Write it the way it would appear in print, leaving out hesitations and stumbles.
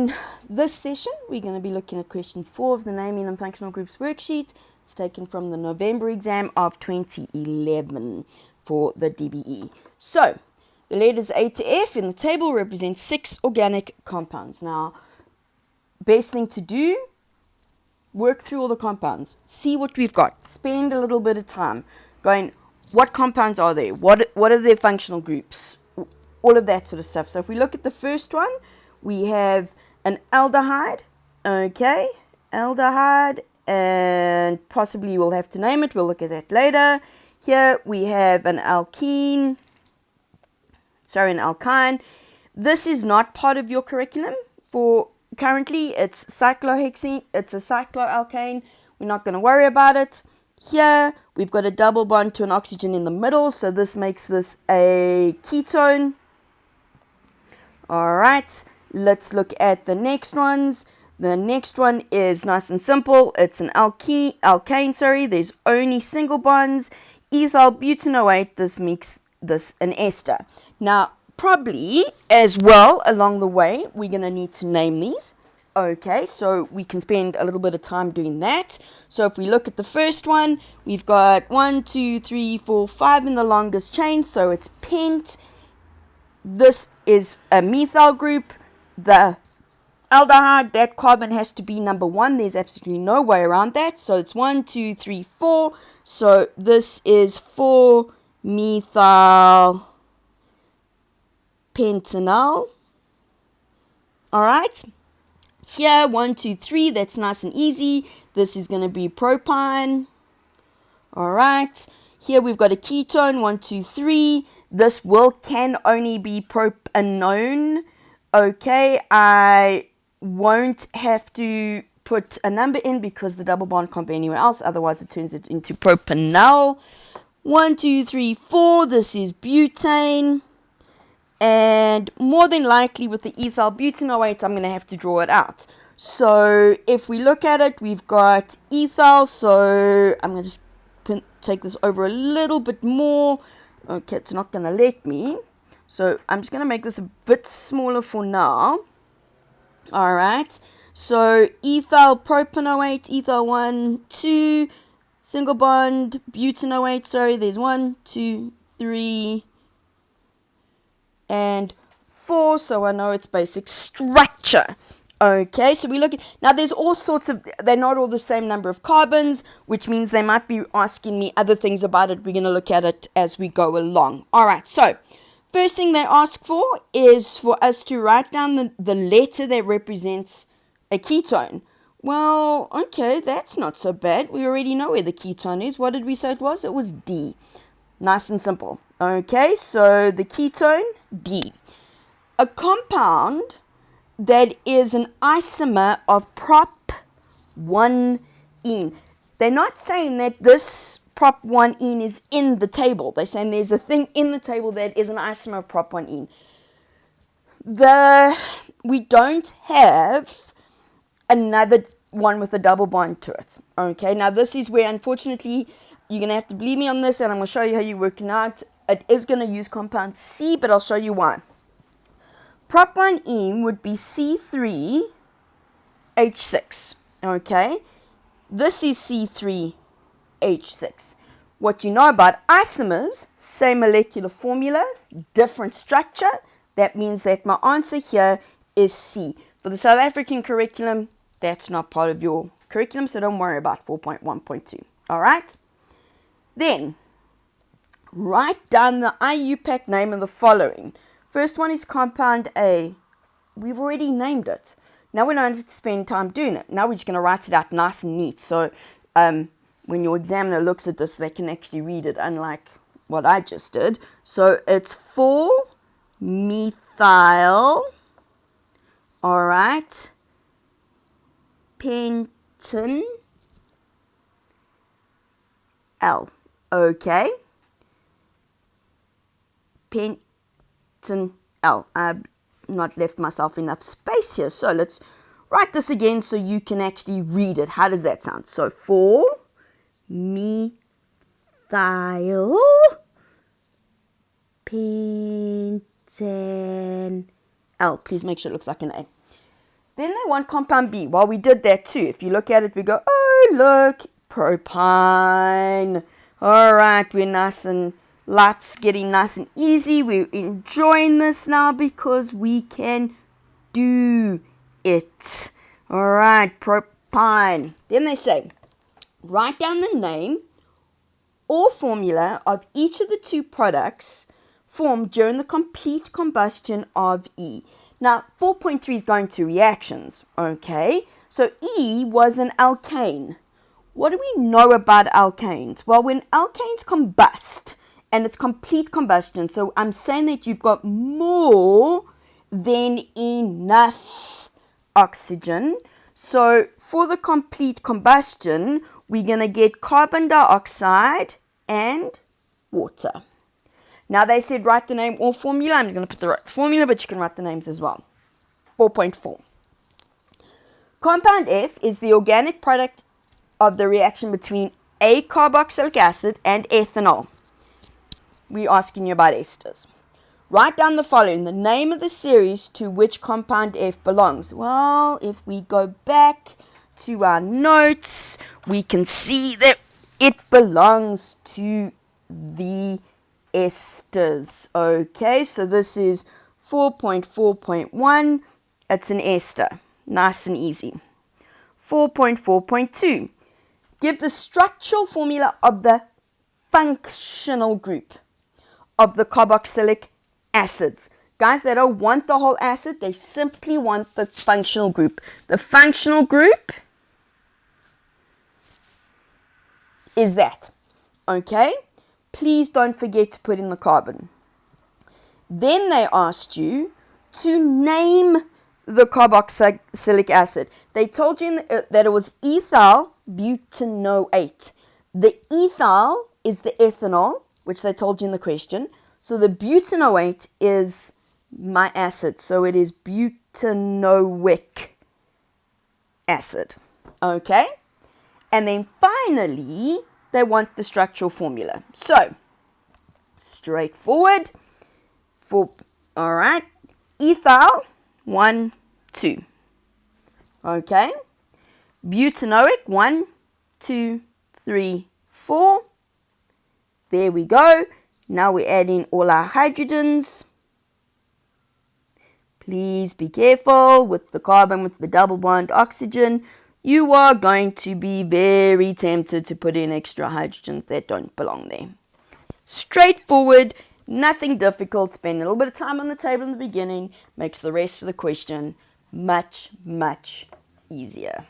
in this session, we're going to be looking at question 4 of the Naming and Functional Groups worksheet. It's taken from the November exam of 2011 for the DBE. So, the letters A to F in the table represent 6 organic compounds. Now, best thing to do, work through all the compounds. See what we've got. Spend a little bit of time going, what compounds are there? What are their functional groups? All of that sort of stuff. So if we look at the first one, we have an aldehyde, okay, aldehyde, and possibly we'll have to name it. We'll look at that later. Here we have an alkene, an alkyne. This is not part of your curriculum for currently. It's cyclohexene, it's a cycloalkane. We're not going to worry about it. Here we've got a double bond to an oxygen in the middle, so this makes this a ketone. All right. Let's look at the next ones. The next one is nice and simple. It's an alkane. There's only single bonds. Ethyl butanoate. This makes this an ester. Now, probably as well along the way, we're going to need to name these. Okay, so we can spend a little bit of time doing that. So if we look at the first one, we've got 1, 2, 3, 4, 5 in the longest chain. So it's pent. This is a methyl group. The aldehyde, that carbon has to be number 1. There's absolutely no way around that. So it's 1, 2, 3, 4. So this is 4-methyl pentanol. All right. Here, 1, 2, 3. That's nice and easy. This is going to be propine. All right. Here we've got a ketone. 1, 2, 3. This can only be propanone. Okay, I won't have to put a number in because the double bond can't be anywhere else. Otherwise, it turns it into propanol. 1, 2, 3, 4. This is butane. And more than likely with the ethyl butanoate, I'm going to have to draw it out. So if we look at it, we've got ethyl. So I'm going to just take this over a little bit more. Okay, it's not going to let me. So I'm just going to make this a bit smaller for now. All right. So ethyl propanoate, ethyl 1, 2, single bond, butanoate. There's 1, 2, 3, and 4. So I know its basic structure. Okay, so we look at, now there's all sorts of, they're not all the same number of carbons, which means they might be asking me other things about it. We're going to look at it as we go along. All right, so first thing they ask for is for us to write down the letter that represents a ketone. Well, okay, that's not so bad. We already know where the ketone is. What did we say it was? It was D. Nice and simple. Okay, so the ketone, D. A compound that is an isomer of prop 1-ene. They're not saying that this prop 1-ene is in the table. They're saying there's a thing in the table that is an isomer of prop 1-ene. We don't have another one with a double bond to it. Okay, now this is where unfortunately you're going to have to believe me on this, and I'm going to show you how you're working out. It is going to use compound C, but I'll show you why. Prop 1-ene would be C3H6. Okay, this is C3H6. What you know about isomers, same molecular formula, different structure. That means that my answer here is C. For the South African curriculum, that's not part of your curriculum, so don't worry about 4.1.2. All right? Then, write down the IUPAC name of the following. First one is compound A. We've already named it. Now we don't have to spend time doing it. Now we're just going to write it out nice and neat. So when your examiner looks at this, they can actually read it, unlike what I just did. So it's 4-methyl, all right, pentanol. Okay. Pentanol. I've not left myself enough space here. So let's write this again so you can actually read it. How does that sound? So 4-methyl pentanol. Please make sure it looks like an A. Then they want compound B. Well, we did that too. If you look at it, we go, oh, look, propine. All right, we're nice and life's getting nice and easy. We're enjoying this now because we can do it. All right, propine. Then they say, write down the name or formula of each of the two products formed during the complete combustion of E. Now, 4.3 is going to reactions, okay? So E was an alkane. What do we know about alkanes? Well, when alkanes combust, and it's complete combustion, so I'm saying that you've got more than enough oxygen. So for the complete combustion, we're going to get carbon dioxide and water. Now they said write the name or formula. I'm going to put the right formula, but you can write the names as well. 4.4. Compound F is the organic product of the reaction between a carboxylic acid and ethanol. We're asking you about esters. Write down the following, the name of the series to which compound F belongs. Well, if we go back to our notes, we can see that it belongs to the esters. Okay, so this is 4.4.1. It's an ester. Nice and easy. 4.4.2. Give the structural formula of the functional group of the carboxylic acids. Guys, they don't want the whole acid. They simply want the functional group. The functional group is that. Okay? Please don't forget to put in the carbon. Then they asked you to name the carboxylic acid. They told you that it was ethyl butanoate. The ethyl is the ethanol, which they told you in the question. So the butanoate is my acid. So it is butanoic acid. Okay? And then finally, they want the structural formula. So, straightforward. All right. Ethyl, 1, 2. Okay. Butanoic, 1, 2, 3, 4. There we go. Now we add in all our hydrogens. Please be careful with the carbon, with the double bond oxygen. You are going to be very tempted to put in extra hydrogens that don't belong there. Straightforward, nothing difficult. Spend a little bit of time on the table in the beginning. Makes the rest of the question much, much easier.